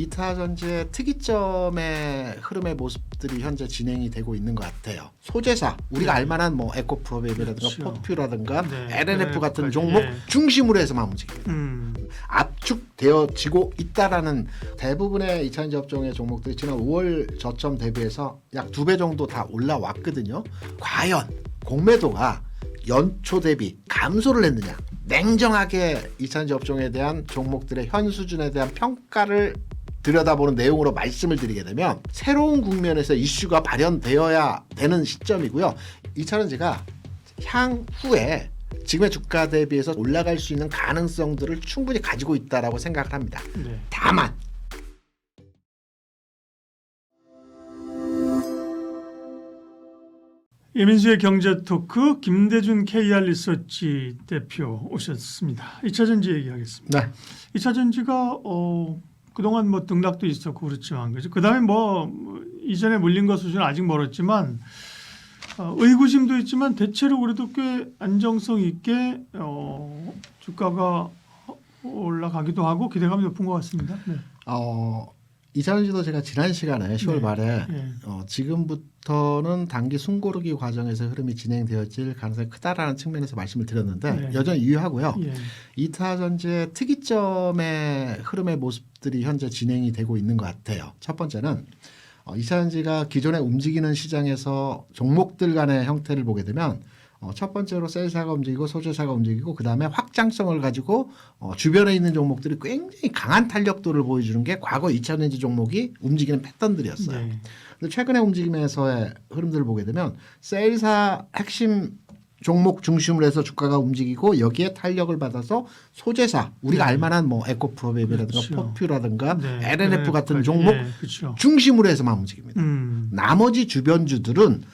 이타전지의 특이점의 흐름의 모습들이 현재 진행이 되고 있는 것 같아요. 소재사, 우리가 알만한 뭐 에코프로비엠이라든가 그렇죠. 포퓨라든가 네. LNF 같은 LNF 종목 예. 중심으로 해서만 움직입니다. 압축되어지고 있다라는 대부분의 이차전지 업종의 종목들이 지난 5월 저점 대비해서 약 2배 정도 다 올라왔거든요. 과연 공매도가 연초 대비 감소를 했느냐? 냉정하게 이차전지 업종에 대한 종목들의 현 수준에 대한 평가를 들여다보는 내용으로 말씀을 드리게 되면 새로운 국면에서 이슈가 발현되어야 되는 시점이고요. 이차전지가 향후에 지금의 주가 대비해서 올라갈 수 있는 가능성들을 충분히 가지고 있다라고 생각을 합니다. 네. 다만 이민수의 경제토크 김대준 KR 리서치 대표 오셨습니다. 2차전지 얘기하겠습니다. 네. 2차전지가 그동안 뭐 등락도 있었고 그렇지만 그죠. 그다음에 뭐 이전에 물린 것 수준은 아직 멀었지만 의구심도 있지만 대체로 그래도 꽤 안정성 있게 주가가 올라가기도 하고 기대감이 높은 것 같습니다. 네. 이차전지도 제가 지난 시간에 10월 네. 말에 네. 지금부터는 단기 숨고르기 과정에서 흐름이 진행되어질 가능성이 크다라는 측면에서 말씀을 드렸는데 네. 여전히 유효하고요. 예. 이타전지의 특이점의 흐름의 모습들이 현재 진행이 되고 있는 것 같아요. 첫 번째는 이차전지가 기존에 움직이는 시장에서 종목들 간의 형태를 보게 되면 첫 번째로 셀사가 움직이고 소재사가 움직이고 그 다음에 확장성을 가지고 주변에 있는 종목들이 굉장히 강한 탄력도를 보여주는 게 과거 2차전지 종목이 움직이는 패턴들이었어요. 네. 근데 최근의 움직임에서의 흐름들을 보게 되면 셀사 핵심 종목 중심으로 해서 주가가 움직이고 여기에 탄력을 받아서 소재사 우리가 네. 알만한 뭐 에코프로비엠이라든가 그렇죠. 포퓨라든가 네. LNF 같은 LNF 종목 예. 그렇죠. 중심으로 해서만 움직입니다. 나머지 주변주들은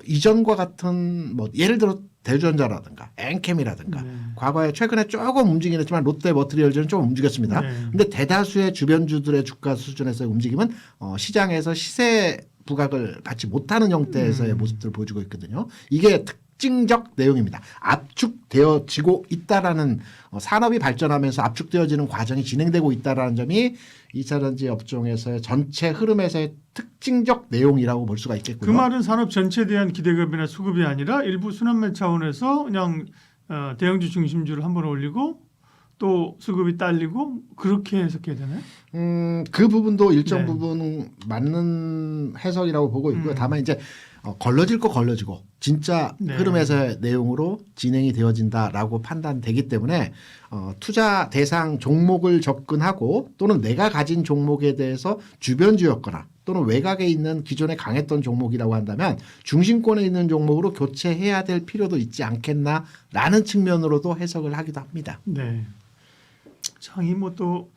이전과 같은 뭐 예를 들어 대전자라든가 엔캠이라든가 네. 과거에 최근에 조금 움직이긴 했지만 롯데 머트리얼즈는 좀 움직였습니다. 네. 근데 대다수의 주변주들의 주가 수준에서의 움직임은 시장에서 시세 부각을 받지 못하는 형태에서의 모습들을 보여주고 있거든요. 이게 특징적 내용입니다. 압축되어지고 있다라는 산업이 발전하면서 압축되어지는 과정이 진행되고 있다라는 점이 2차전지 업종에서의 전체 흐름에서의 특징적 내용이라고 볼 수가 있겠고요. 그 말은 산업 전체에 대한 기대감이나 수급이 아니라 일부 순환매 차원에서 그냥 대형주 중심주를 한번 올리고 또 수급이 딸리고 그렇게 해석해야 되나요? 그 부분도 일정 네. 부분 맞는 해석이라고 보고 있고요. 다만 이제 걸러질 거 걸러지고 진짜 네. 흐름에서의 내용으로 진행이 되어진다라고 판단되기 때문에 투자 대상 종목을 접근하고 또는 내가 가진 종목에 대해서 주변주였거나 또는 외곽에 있는 기존에 강했던 종목이라고 한다면 중심권에 있는 종목으로 교체해야 될 필요도 있지 않겠나라는 측면으로도 해석을 하기도 합니다. 네. 장이 뭐 또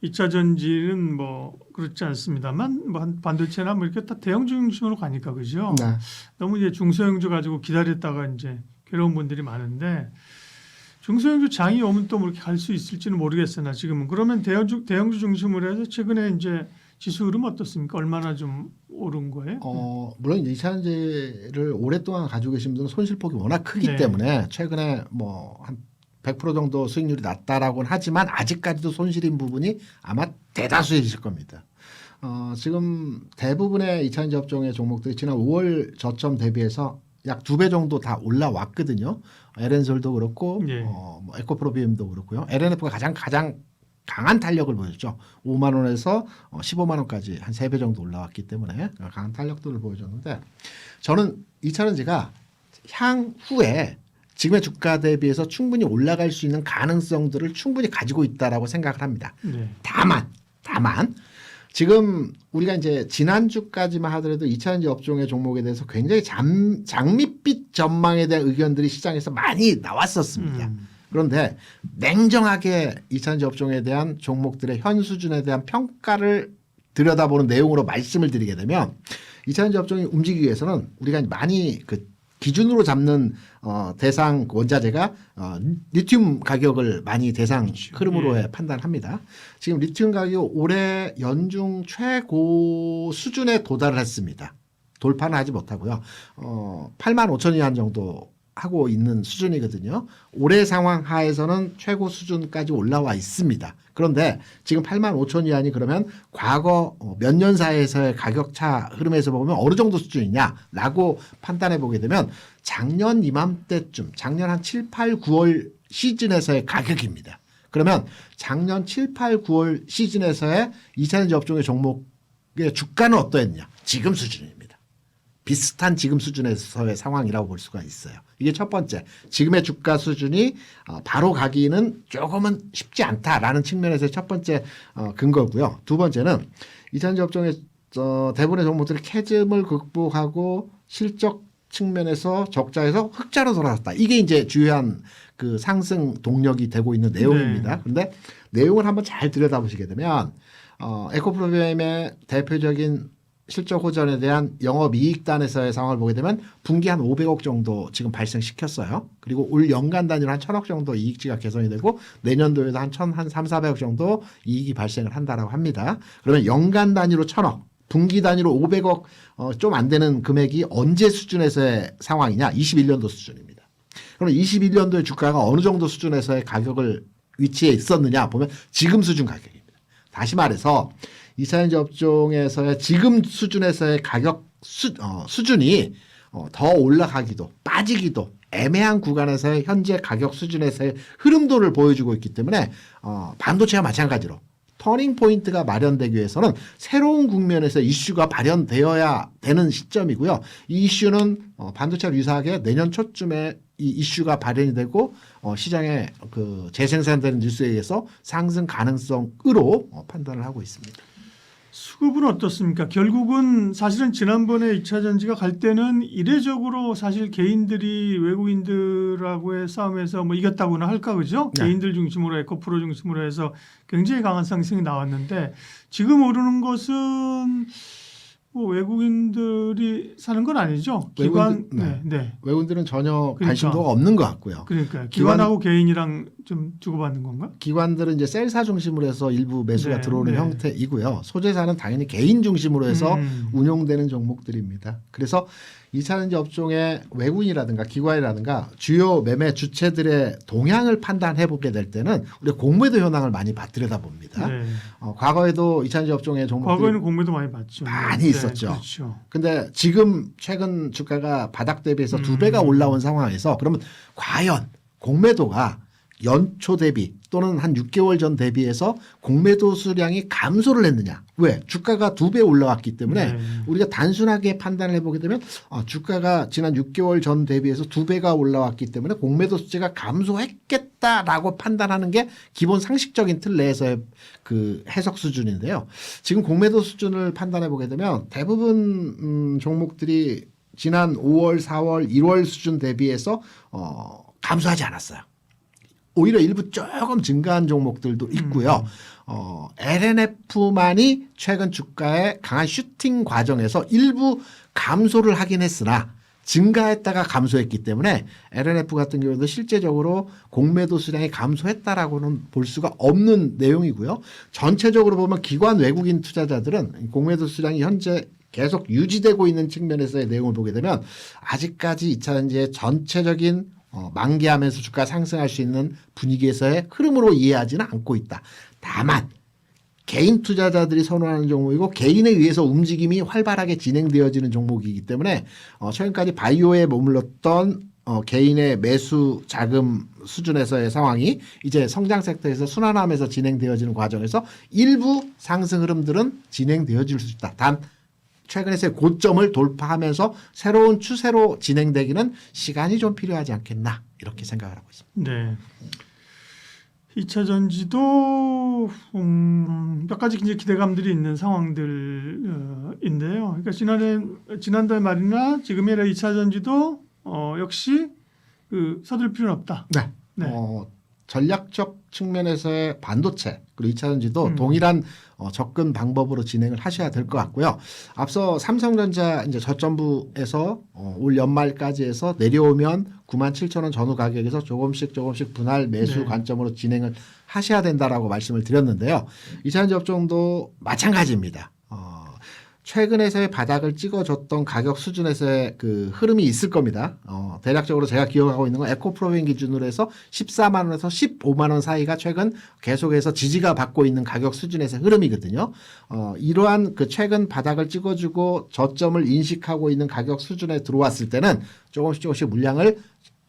2차 전지는 뭐 그렇지 않습니다만 뭐 반도체나 뭐 이렇게 다 대형 중심으로 가니까 그죠. 네. 너무 이제 중소형주 가지고 기다렸다가 이제 괴로운 분들이 많은데 중소형주 장이 오면 또 뭐 이렇게 갈 수 있을지는 모르겠으나 지금은 그러면 대형주 중심으로 해서 최근에 이제 지수 흐름 어떻습니까? 얼마나 좀 오른 거예요? 물론 이차전지를 오랫동안 가지고 계신 분들은 손실폭이 워낙 크기 네. 때문에 최근에 뭐 한 100% 정도 수익률이 낮다라고는 하지만 아직까지도 손실인 부분이 아마 대다수이실 겁니다. 지금 대부분의 이차전지 업종의 종목들이 지난 5월 저점 대비해서 약 2배 정도 다 올라왔거든요. LN솔도 그렇고 예. 뭐 에코프로비엠도 그렇고요. LNF가 가장 강한 탄력을 보였죠. 5만 원에서 15만 원까지 한 3배 정도 올라왔기 때문에 강한 탄력도를 보여줬는데 저는 이차전지가 향후에 지금의 주가 대비해서 충분히 올라갈 수 있는 가능성들을 충분히 가지고 있다라고 생각을 합니다. 네. 다만 지금 우리가 이제 지난주까지만 하더라도 2차전지 업종의 종목에 대해서 굉장히 장밋빛 전망에 대한 의견들이 시장에서 많이 나왔었습니다. 그런데 냉정하게 2차전지 업종에 대한 종목들의 현 수준에 대한 평가를 들여다보는 내용으로 말씀을 드리게 되면 2차전지 업종이 움직이기 위해서는 우리가 많이 기준으로 잡는 대상 원자재가 리튬 가격을 많이 대상 흐름으로 판단합니다. 지금 리튬 가격 올해 연중 최고 수준에 도달을 했습니다. 돌파는 하지 못하고요. 8만 5천 위안 정도 하고 있는 수준이거든요. 올해 상황 하에서는 최고 수준까지 올라와 있습니다. 그런데 지금 8만 5천 위안이 그러면 과거 몇 년 사이에서의 가격차 흐름에서 보면 어느 정도 수준이냐라고 판단해 보게 되면 작년 이맘때쯤 작년 한 7, 8, 9월 시즌에서의 가격입니다. 그러면 작년 7, 8, 9월 시즌에서의 2차전지 업종의 종목의 주가는 어떠했냐? 지금 수준입니다. 비슷한 지금 수준에서의 상황이라고 볼 수가 있어요. 이게 첫 번째. 지금의 주가 수준이 바로 가기는 조금은 쉽지 않다라는 측면에서의 첫 번째 근거고요. 두 번째는 2차전지 업종의 대부분의 종목들이 캐즘을 극복하고 실적 측면에서 적자에서 흑자로 돌아왔다. 이게 이제 주요한 그 상승 동력이 되고 있는 내용입니다. 네. 그런데 내용을 한번 잘 들여다보시게 되면 에코프로비엠의 대표적인 실적 호전에 대한 영업이익단에서의 상황을 보게 되면 분기 한 500억 정도 지금 발생시켰어요. 그리고 올 연간 단위로 한 1000억 정도 이익치가 개선이 되고 내년도에도 한 3, 400억 정도 이익이 발생을 한다라고 합니다. 그러면 연간 단위로 1000억, 분기 단위로 500억 좀 안 되는 금액이 언제 수준에서의 상황이냐? 21년도 수준입니다. 그럼 21년도의 주가가 어느 정도 수준에서의 가격을 위치해 있었느냐 보면 지금 수준 가격입니다. 다시 말해서 2차전지 업종에서의 지금 수준에서의 가격 수준이 더 올라가기도 빠지기도 애매한 구간에서의 현재 가격 수준에서의 흐름도를 보여주고 있기 때문에 반도체와 마찬가지로 터닝 포인트가 마련되기 위해서는 새로운 국면에서 이슈가 발현되어야 되는 시점이고요. 이 이슈는 반도체와 유사하게 내년 초쯤에 이 이슈가 발현이 되고 시장에 그 재생산되는 뉴스에 의해서 상승 가능성으로 판단을 하고 있습니다. 수급은 어떻습니까? 결국은 사실은 지난번에 2차 전지가 갈 때는 이례적으로 사실 개인들이 외국인들하고의 싸움에서 뭐 이겼다고나 할까 그죠? 네. 개인들 중심으로 에코프로 중심으로 해서 굉장히 강한 상승이 나왔는데 지금 오르는 것은 뭐 외국인들이 사는 건 아니죠? 기관 네. 외국인들은 전혀 그러니까. 관심도가 없는 것 같고요. 그러니까 기관하고 개인이랑 좀 주고받는 건가? 기관들은 이제 셀사 중심으로 해서 일부 매수가 네, 들어오는 네. 형태이고요. 소재사는 당연히 개인 중심으로 해서 운용되는 종목들입니다. 그래서 2차전지 업종의 외국인이라든가 기관이라든가 주요 매매 주체들의 동향을 판단해 보게 될 때는 우리가 공매도 현황을 많이 들여다봅니다. 네. 과거에도 2차전지 업종의 종목들이 과거에는 공매도 많이 봤죠. 많이 네, 있었죠. 그렇죠. 근데 지금 최근 주가가 바닥 대비해서 2배가 올라온 상황에서 그러면 과연 공매도가 연초 대비 또는 한 6개월 전 대비해서 공매도 수량이 감소를 했느냐? 왜? 주가가 2배 올라왔기 때문에 네. 우리가 단순하게 판단을 해보게 되면 주가가 지난 6개월 전 대비해서 2배가 올라왔기 때문에 공매도 수치가 감소했겠다라고 판단하는 게 기본 상식적인 틀 내에서의 그 해석 수준인데요. 지금 공매도 수준을 판단해 보게 되면 대부분 종목들이 지난 5월, 4월, 1월 수준 대비해서 감소하지 않았어요. 오히려 일부 조금 증가한 종목들도 있고요. LNF만이 최근 주가의 강한 슈팅 과정에서 일부 감소를 하긴 했으나 증가했다가 감소했기 때문에 LNF 같은 경우도 실제적으로 공매도 수량이 감소했다라고는 볼 수가 없는 내용이고요. 전체적으로 보면 기관 외국인 투자자들은 공매도 수량이 현재 계속 유지되고 있는 측면에서의 내용을 보게 되면 아직까지 2차전지의 전체적인 만기하면서 주가 상승할 수 있는 분위기에서의 흐름으로 이해하지는 않고 있다. 다만 개인 투자자들이 선호하는 종목이고 개인에 의해서 움직임이 활발하게 진행되어지는 종목이기 때문에 최근까지 바이오에 머물렀던 개인의 매수 자금 수준에서의 상황이 이제 성장 섹터에서 순환하면서 진행되어지는 과정에서 일부 상승 흐름들은 진행되어질 수 있다. 단 최근에서의 고점을 돌파하면서 새로운 추세로 진행되기는 시간이 좀 필요하지 않겠나 이렇게 생각을 하고 있습니다. 네. 2차 전지도 몇 가지 이제 기대감들이 있는 상황들인데요. 그러니까 지난달 말이나 지금의 2차 전지도 역시 서둘 필요는 없다. 네. 네. 전략적 측면에서의 반도체 그리고 2차 전지도 동일한 접근 방법으로 진행을 하셔야 될 것 같고요. 앞서 삼성전자 이제 저점부에서 올 연말까지 해서 내려오면 97,000원 전후 가격에서 조금씩 분할 매수 네. 관점으로 진행을 하셔야 된다라고 말씀을 드렸는데요. 2차 전지 업종도 마찬가지입니다. 최근에서의 바닥을 찍어줬던 가격 수준에서의 그 흐름이 있을 겁니다. 대략적으로 제가 기억하고 있는 건 에코프로빈 기준으로 해서 14만 원에서 15만 원 사이가 최근 계속해서 지지가 받고 있는 가격 수준에서의 흐름이거든요. 이러한 그 최근 바닥을 찍어주고 저점을 인식하고 있는 가격 수준에 들어왔을 때는 조금씩 물량을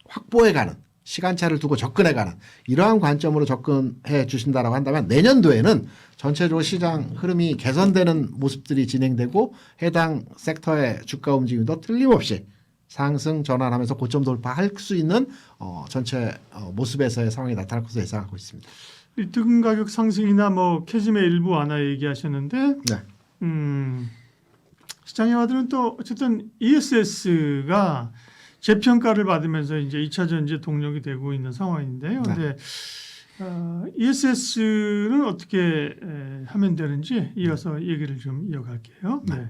확보해가는 시간차를 두고 접근해가는 이러한 관점으로 접근해 주신다라고 한다면 내년도에는 전체적으로 시장 흐름이 개선되는 모습들이 진행되고 해당 sek터의 주가 움직임도 틀림없이 상승 전환하면서 고점 돌파할 수 있는 전체 모습에서의 상황이 나타날 것으로 예상하고 있습니다. 리튬 가격 상승이나 뭐 캐즘의 일부 완화 얘기하셨는데 네. 시장에 와들은 또 어쨌든 ESS가 재평가를 받으면서 이제 2차 전지 동력이 되고 있는 상황인데요. 그런데 ESS는 어떻게 하면 되는지 이어서 얘기를 좀 이어갈게요. 네.